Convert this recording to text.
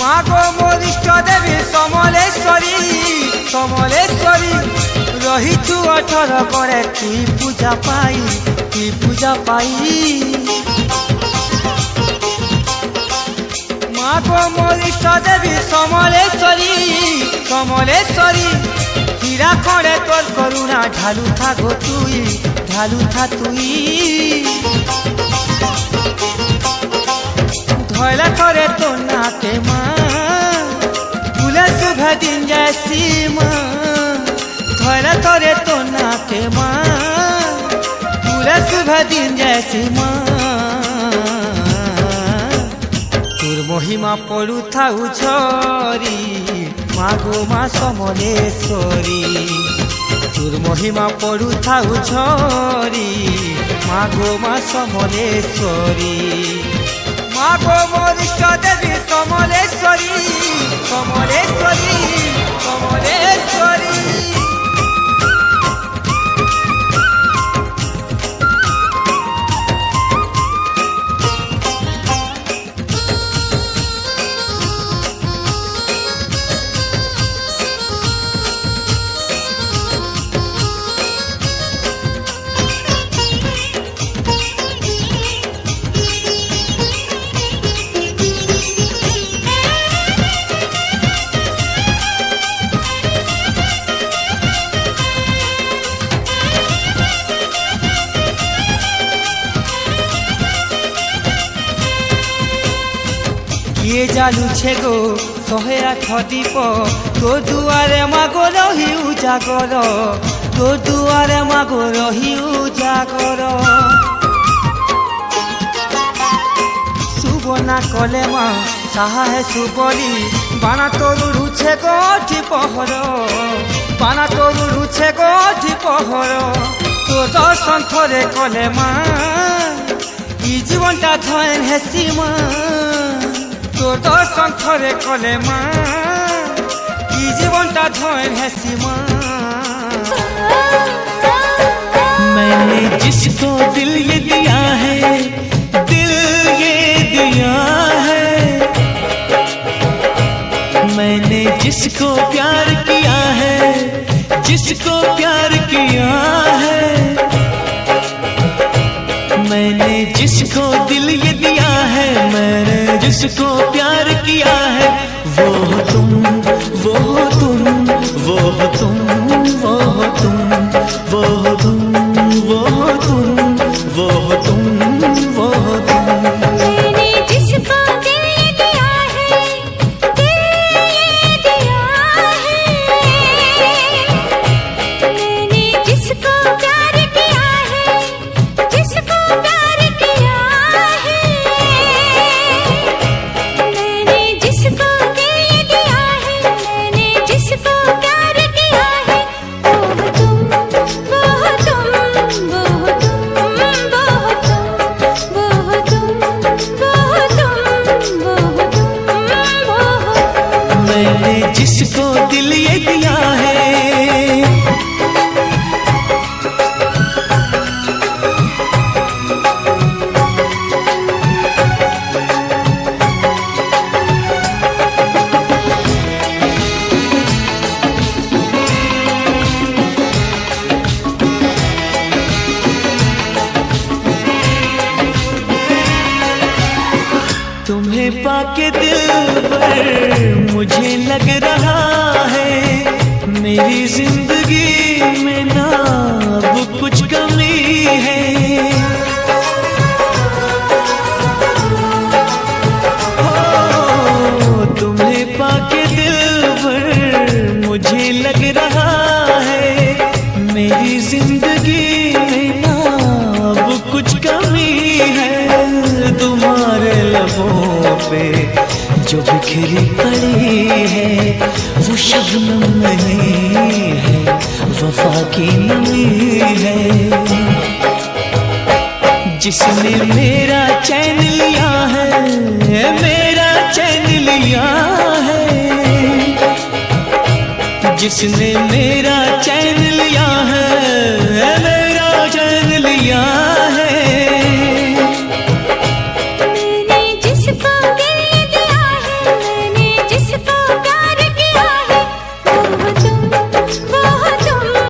মা গো মোর ইষ্ট দেবী সমলেশ্বরী সমলেশ্বরী রহিছু 18 করে কি পূজা পাই মা গো মোর ইষ্ট দেবী সমলেশ্বরী সমলেশ্বরী হীরা খড়ে তোর করুণা ঢালু থাকো তুই ধয়লা করে তোর নাকে মা ভুলে শুভ দিন যাইছি মা ধয়লা করে তোর নাকে মা ভুলে শুভ দিন যাইছি মা তোর মহিমা পড়ু থাউ ঝরি মা গো মা সমলেশ্বরী তোর মহিমা পড়ু থাউ ঝরি মা গো মা সমলেশ্বরী মা গো মোর ইষ্ট দেবী সমলেশ্বরী সমলেশ্বরী সমলেশ্বরী কিয়ে জালুছে গো 108 দীপ তোর দুয়ারে মাগো রহি উজাগর তোর দুয়ারে মাগো রহি উজাগর সুবনা কলে মা সাহাহে সুবলি বানা তোর রুছে গোঠি পহর বানা তোর রুছে গোঠি পহর তোর দর্শন থরে কলে মা ই জীবনটা ধয়েন হেসি মা তোর দর্শন থরে কলে মা ই জীবনটা ধয়েন হেসি মা मैंने जिसको दिल ये दिया है दिल ये दिया है मैंने जिसको प्यार किया है जिसको प्यार किया है मैंने जिसको दिल ये दिया है मैंने जिसको प्यार किया है वो हो तुम वो हो तुम वो हो तुम वो हो तुम वो हो तुम वो हो तुम वो हो तुम वो हो तुम मैंने जिसको दिल ये दिया है दिल ये दिया है मैंने जिसको प्यार किया है जिसको प्यार किया है मैंने जिसको दिल ये दिया है मैंने जिसको प्यार किया है वो हो तुम वो हो तुम वो हो तुम वो हो तुम वो हो तुम वो हो तुम वो हो तुम वो हो मैंने जिसको दिल ये दिया है तुम्हें पाके दिल पर मुझे लग रहा है मेरी जिंदगी में ना अब कुछ कमी है हो तुम्हें पाके दिल पर मुझे लग रहा है मेरी जिंदगी में ना अब कुछ कमी है तुम्हारे लबों पे जो बिखरी पड़ी है वो शबनम नहीं है वफा की नमी है जिसने मेरा चैन लिया है मेरा चैन लिया है जिसने मेरा चैन